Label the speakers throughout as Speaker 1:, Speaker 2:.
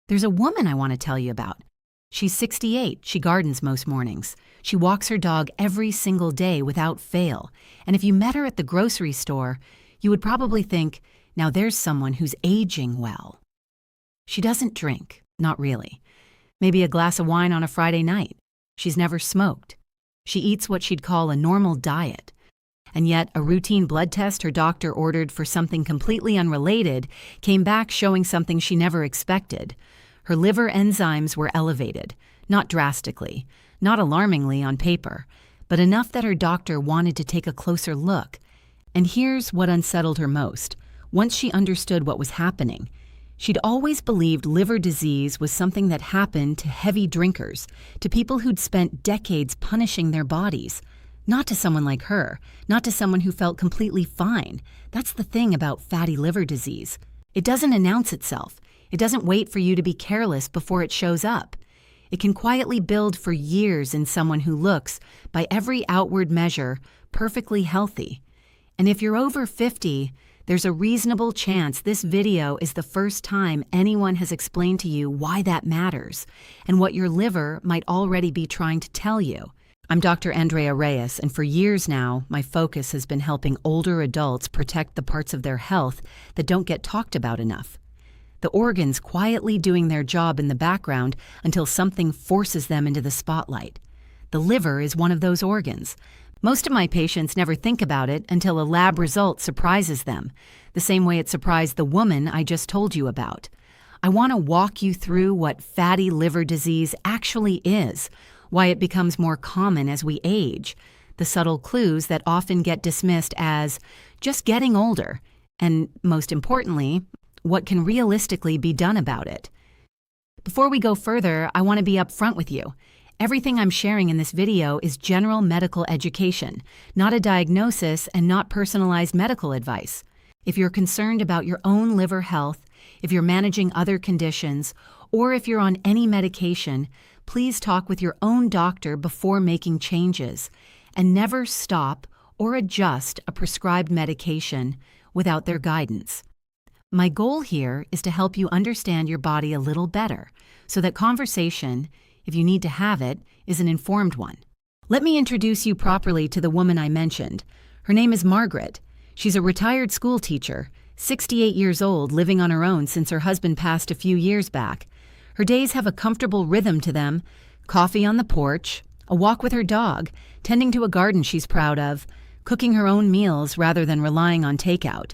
Speaker 1: There's a woman I want to tell you about. She's 68, she gardens most mornings. She walks her dog every single day without fail. And if you met her at the grocery store, you would probably think, now there's someone who's aging well. She doesn't drink, not really. Maybe a glass of wine on a Friday night. She's never smoked. She eats what she'd call a normal diet. And yet, a routine blood test her doctor ordered for something completely unrelated came back showing something she never expected. Her liver enzymes were elevated, not drastically, not alarmingly on paper, but enough that her doctor wanted to take a closer look. And here's what unsettled her most. Once she understood what was happening, she'd always believed liver disease was something that happened to heavy drinkers, to people who'd spent decades punishing their bodies. Not to someone like her, not to someone who felt completely fine. That's the thing about fatty liver disease. It doesn't announce itself. It doesn't wait for you to be careless before it shows up. It can quietly build for years in someone who looks, by every outward measure, perfectly healthy. And if you're over 50, there's a reasonable chance this video is the first time anyone has explained to you why that matters and what your liver might already be trying to tell you. I'm Dr. Andrea Reyes, and for years now, my focus has been helping older adults protect the parts of their health that don't get talked about enough. The organs quietly doing their job in the background until something forces them into the spotlight. The liver is one of those organs. Most of my patients never think about it until a lab result surprises them, the same way it surprised the woman I just told you about. I want to walk you through what fatty liver disease actually is, why it becomes more common as we age, the subtle clues that often get dismissed as just getting older, and most importantly, what can realistically be done about it. Before we go further, I want to be upfront with you. Everything I'm sharing in this video is general medical education, not a diagnosis and not personalized medical advice. If you're concerned about your own liver health, if you're managing other conditions, or if you're on any medication, please talk with your own doctor before making changes, and never stop or adjust a prescribed medication without their guidance. My goal here is to help you understand your body a little better, so that conversation, if you need to have it, is an informed one. Let me introduce you properly to the woman I mentioned. Her name is Margaret. She's a retired school teacher, 68 years old, living on her own since her husband passed a few years back. Her days have a comfortable rhythm to them: coffee on the porch, a walk with her dog, tending to a garden she's proud of, cooking her own meals rather than relying on takeout.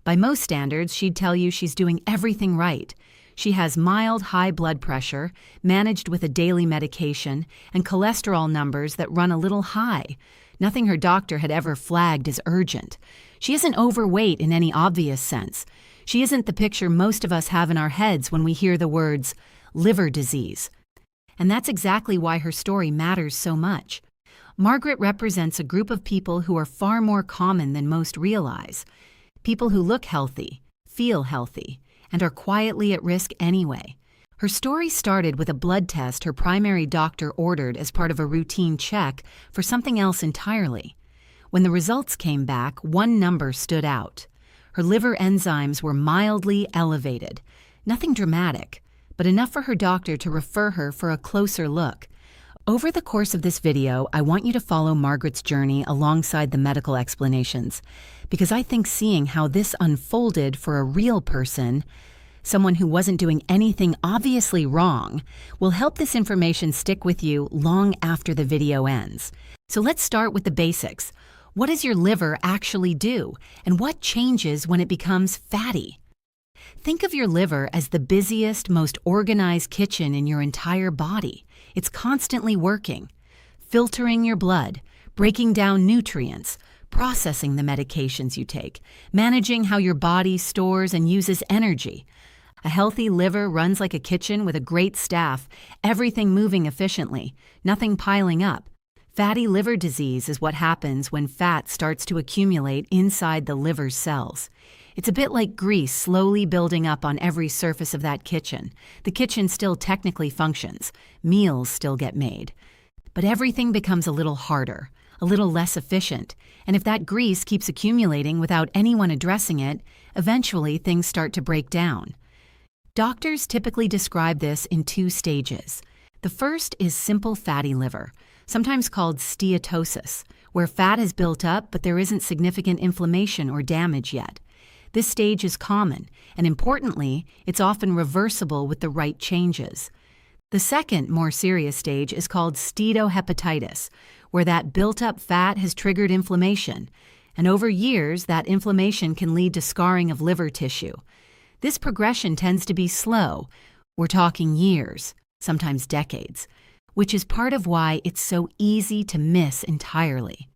Speaker 1: By most standards, she'd tell you she's doing everything right. She has mild high blood pressure, managed with a daily medication, and cholesterol numbers that run a little high, nothing her doctor had ever flagged as urgent. She isn't overweight in any obvious sense. She isn't the picture most of us have in our heads when we hear the words liver disease. And that's exactly why her story matters so much. Margaret represents a group of people who are far more common than most realize. People who look healthy, feel healthy, and are quietly at risk anyway. Her story started with a blood test her primary doctor ordered as part of a routine check for something else entirely. When the results came back, one number stood out. Her liver enzymes were mildly elevated. Nothing dramatic, but enough for her doctor to refer her for a closer look. Over the course of this video, I want you to follow Margaret's journey alongside the medical explanations, because I think seeing how this unfolded for a real person, someone who wasn't doing anything obviously wrong, will help this information stick with you long after the video ends. So let's start with the basics. What does your liver actually do, and what changes when it becomes fatty? Think of your liver as the busiest, most organized kitchen in your entire body. It's constantly working, filtering your blood, breaking down nutrients, processing the medications you take, managing how your body stores and uses energy. A healthy liver runs like a kitchen with a great staff, everything moving efficiently, nothing piling up. Fatty liver disease is what happens when fat starts to accumulate inside the liver's cells. It's a bit like grease slowly building up on every surface of that kitchen. The kitchen still technically functions. Meals still get made. But everything becomes a little harder, a little less efficient. And if that grease keeps accumulating without anyone addressing it, eventually things start to break down. Doctors typically describe this in two stages. The first is simple fatty liver, sometimes called steatosis, where fat has built up but there isn't significant inflammation or damage yet. This stage is common, and importantly, it's often reversible with the right changes. The second, more serious stage is called steatohepatitis, where that built-up fat has triggered inflammation, and over years, that inflammation can lead to scarring of liver tissue. This progression tends to be slow. We're talking years, sometimes decades, which is part of why it's so easy to miss entirely.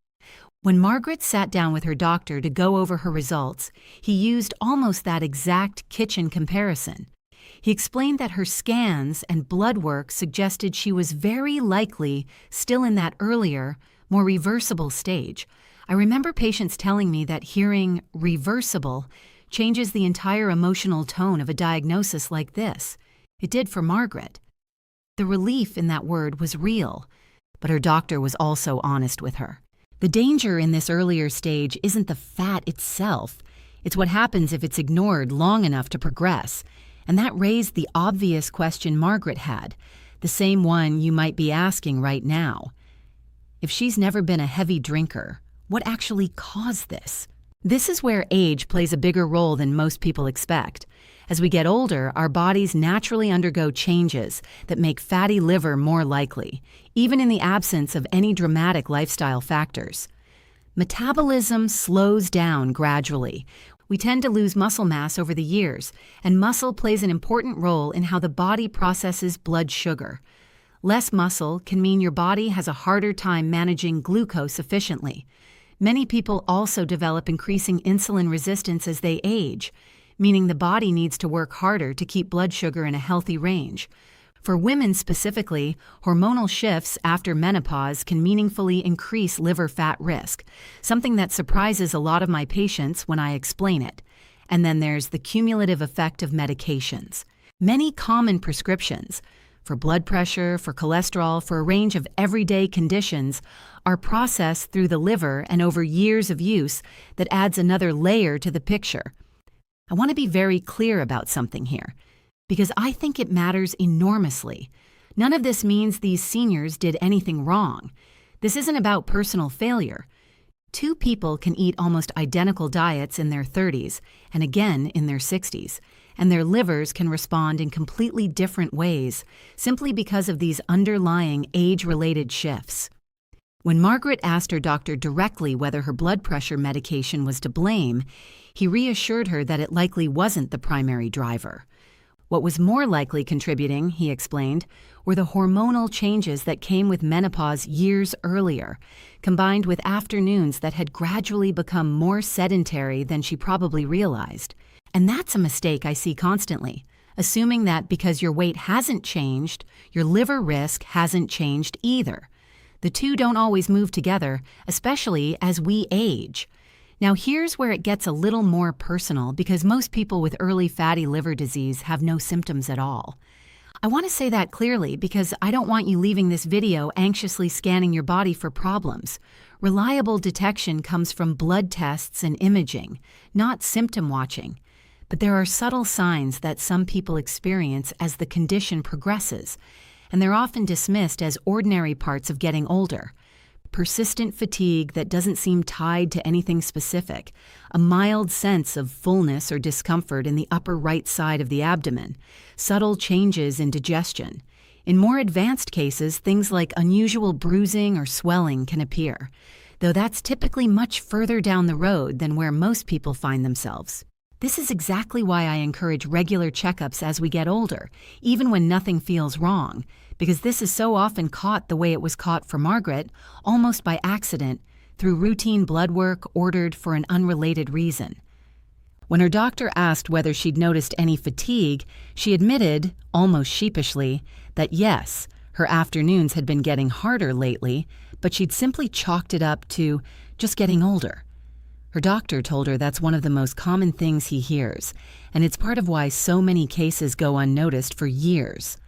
Speaker 1: When Margaret sat down with her doctor to go over her results, he used almost that exact kitchen comparison. He explained that her scans and blood work suggested she was very likely still in that earlier, more reversible stage. I remember patients telling me that hearing reversible changes the entire emotional tone of a diagnosis like this. It did for Margaret. The relief in that word was real, but her doctor was also honest with her. The danger in this earlier stage isn't the fat itself. It's what happens if it's ignored long enough to progress. And that raised the obvious question Margaret had, the same one you might be asking right now. If she's never been a heavy drinker, what actually caused this? This is where age plays a bigger role than most people expect. As we get older, our bodies naturally undergo changes that make fatty liver more likely, even in the absence of any dramatic lifestyle factors. Metabolism slows down gradually. We tend to lose muscle mass over the years, and muscle plays an important role in how the body processes blood sugar. Less muscle can mean your body has a harder time managing glucose efficiently. Many people also develop increasing insulin resistance as they age, meaning the body needs to work harder to keep blood sugar in a healthy range. For women specifically, hormonal shifts after menopause can meaningfully increase liver fat risk, something that surprises a lot of my patients when I explain it. And then there's the cumulative effect of medications. Many common prescriptions, for blood pressure, for cholesterol, for a range of everyday conditions, are processed through the liver and over years of use that adds another layer to the picture. I want to be very clear about something here, because I think it matters enormously. None of this means these seniors did anything wrong. This isn't about personal failure. Two people can eat almost identical diets in their 30s and again in their 60s, and their livers can respond in completely different ways simply because of these underlying age-related shifts. When Margaret asked her doctor directly whether her blood pressure medication was to blame, he reassured her that it likely wasn't the primary driver. What was more likely contributing, he explained, were the hormonal changes that came with menopause years earlier, combined with afternoons that had gradually become more sedentary than she probably realized. And that's a mistake I see constantly, assuming that because your weight hasn't changed, your liver risk hasn't changed either. The two don't always move together, especially as we age. Now here's where it gets a little more personal because most people with early fatty liver disease have no symptoms at all. I want to say that clearly because I don't want you leaving this video anxiously scanning your body for problems. Reliable detection comes from blood tests and imaging, not symptom watching. But there are subtle signs that some people experience as the condition progresses, and they're often dismissed as ordinary parts of getting older. Persistent fatigue that doesn't seem tied to anything specific, a mild sense of fullness or discomfort in the upper right side of the abdomen, subtle changes in digestion. In more advanced cases, things like unusual bruising or swelling can appear, though that's typically much further down the road than where most people find themselves. This is exactly why I encourage regular checkups as we get older, even when nothing feels wrong, because this is so often caught the way it was caught for Margaret, almost by accident, through routine blood work ordered for an unrelated reason. When her doctor asked whether she'd noticed any fatigue, she admitted, almost sheepishly, that yes, her afternoons had been getting harder lately, but she'd simply chalked it up to just getting older. Her doctor told her that's one of the most common things he hears, and it's part of why so many cases go unnoticed for years.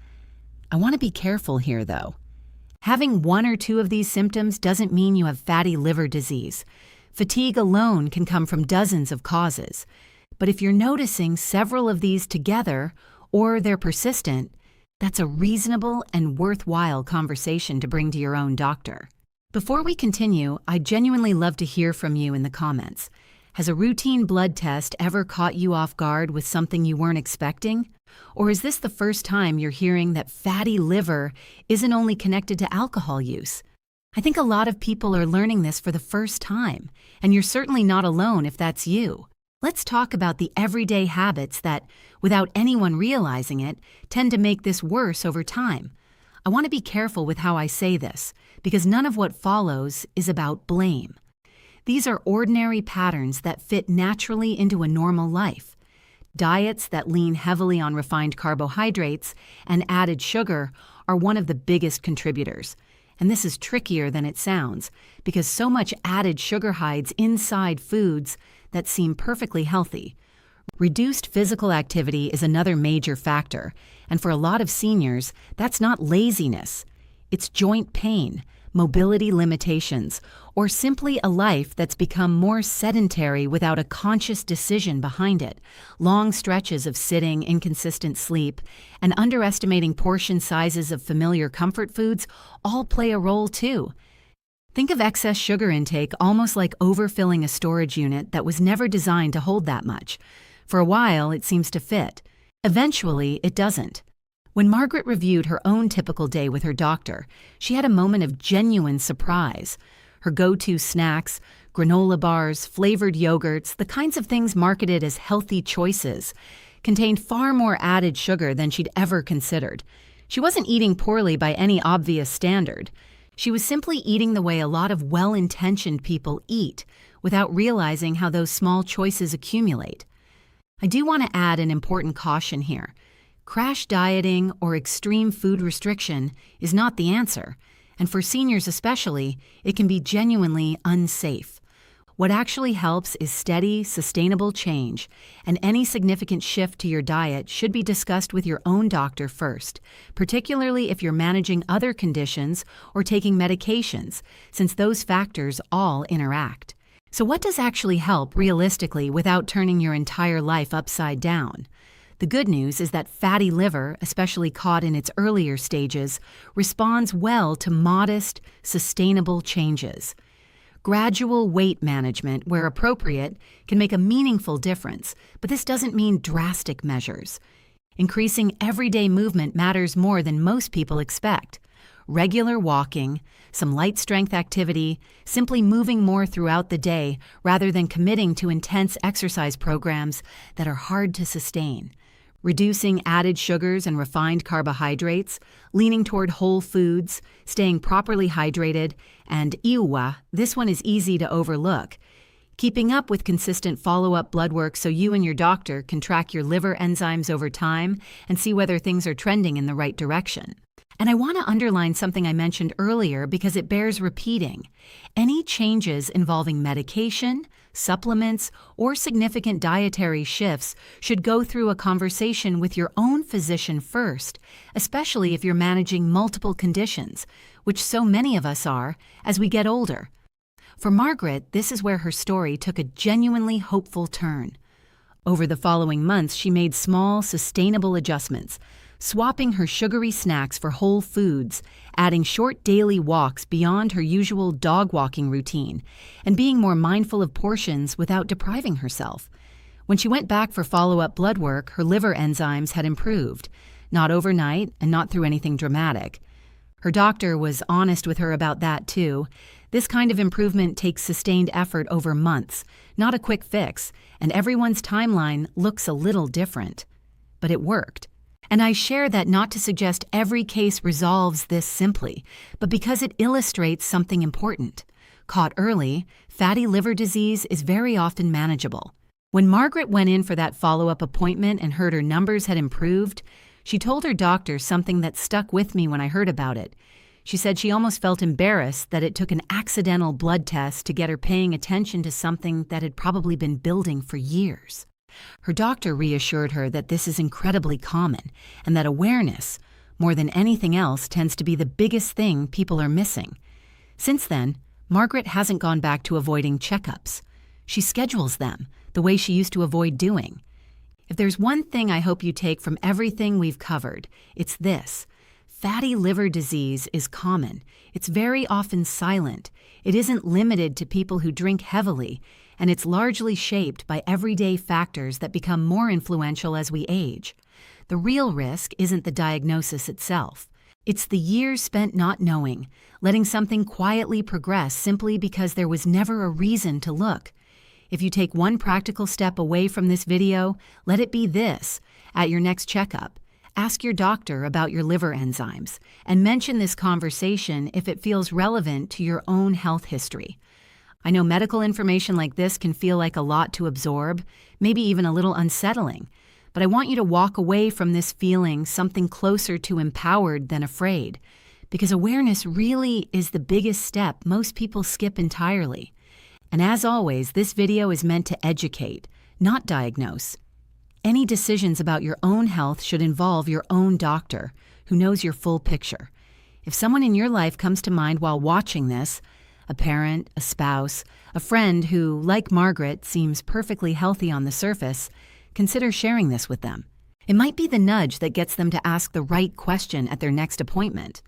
Speaker 1: I want to be careful here, though. Having one or two of these symptoms doesn't mean you have fatty liver disease. Fatigue alone can come from dozens of causes. But if you're noticing several of these together, or they're persistent, that's a reasonable and worthwhile conversation to bring to your own doctor. Before we continue, I'd genuinely love to hear from you in the comments. Has a routine blood test ever caught you off guard with something you weren't expecting? Or is this the first time you're hearing that fatty liver isn't only connected to alcohol use? I think a lot of people are learning this for the first time, and you're certainly not alone if that's you. Let's talk about the everyday habits that, without anyone realizing it, tend to make this worse over time. I want to be careful with how I say this, because none of what follows is about blame. These are ordinary patterns that fit naturally into a normal life. Diets that lean heavily on refined carbohydrates and added sugar are one of the biggest contributors. And this is trickier than it sounds, because so much added sugar hides inside foods that seem perfectly healthy. Reduced physical activity is another major factor, and for a lot of seniors, that's not laziness. It's joint pain, mobility limitations, or simply a life that's become more sedentary without a conscious decision behind it. Long stretches of sitting, inconsistent sleep, and underestimating portion sizes of familiar comfort foods all play a role too. Think of excess sugar intake almost like overfilling a storage unit that was never designed to hold that much. For a while, it seems to fit. Eventually, it doesn't. When Margaret reviewed her own typical day with her doctor, she had a moment of genuine surprise. Her go-to snacks, granola bars, flavored yogurts, the kinds of things marketed as healthy choices, contained far more added sugar than she'd ever considered. She wasn't eating poorly by any obvious standard. She was simply eating the way a lot of well-intentioned people eat, without realizing how those small choices accumulate. I do want to add an important caution here. Crash dieting or extreme food restriction is not the answer, and for seniors especially, it can be genuinely unsafe. What actually helps is steady, sustainable change, and any significant shift to your diet should be discussed with your own doctor first, particularly if you're managing other conditions or taking medications, since those factors all interact. So what does actually help realistically without turning your entire life upside down? The good news is that fatty liver, especially caught in its earlier stages, responds well to modest, sustainable changes. Gradual weight management, where appropriate, can make a meaningful difference, but this doesn't mean drastic measures. Increasing everyday movement matters more than most people expect. Regular walking, some light strength activity, simply moving more throughout the day rather than committing to intense exercise programs that are hard to sustain. Reducing added sugars and refined carbohydrates, leaning toward whole foods, staying properly hydrated, and iwa, this one is easy to overlook. Keeping up with consistent follow-up blood work so you and your doctor can track your liver enzymes over time and see whether things are trending in the right direction. And I want to underline something I mentioned earlier because it bears repeating. Any changes involving medication, supplements, or significant dietary shifts should go through a conversation with your own physician first, especially if you're managing multiple conditions, which so many of us are as we get older. For Margaret, this is where her story took a genuinely hopeful turn. Over the following months, she made small, sustainable adjustments, swapping her sugary snacks for whole foods, adding short daily walks beyond her usual dog walking routine, and being more mindful of portions without depriving herself. When she went back for follow-up blood work, her liver enzymes had improved, not overnight and not through anything dramatic. Her doctor was honest with her about that too. This kind of improvement takes sustained effort over months, not a quick fix, and everyone's timeline looks a little different. But it worked. And I share that not to suggest every case resolves this simply, but because it illustrates something important. Caught early, fatty liver disease is very often manageable. When Margaret went in for that follow-up appointment and heard her numbers had improved, she told her doctor something that stuck with me when I heard about it. She said she almost felt embarrassed that it took an accidental blood test to get her paying attention to something that had probably been building for years. Her doctor reassured her that this is incredibly common and that awareness, more than anything else, tends to be the biggest thing people are missing. Since then, Margaret hasn't gone back to avoiding checkups. She schedules them, the way she used to avoid doing. If there's one thing I hope you take from everything we've covered, it's this. Fatty liver disease is common. It's very often silent. It isn't limited to people who drink heavily, and it's largely shaped by everyday factors that become more influential as we age. The real risk isn't the diagnosis itself. It's the years spent not knowing, letting something quietly progress simply because there was never a reason to look. If you take one practical step away from this video, let it be this. At your next checkup, ask your doctor about your liver enzymes and mention this conversation if it feels relevant to your own health history. I know medical information like this can feel like a lot to absorb, maybe even a little unsettling, but I want you to walk away from this feeling something closer to empowered than afraid, because awareness really is the biggest step most people skip entirely. And as always, this video is meant to educate, not diagnose. Any decisions about your own health should involve your own doctor, who knows your full picture. If someone in your life comes to mind while watching this, a parent, a spouse, a friend who, like Margaret, seems perfectly healthy on the surface, consider sharing this with them. It might be the nudge that gets them to ask the right question at their next appointment.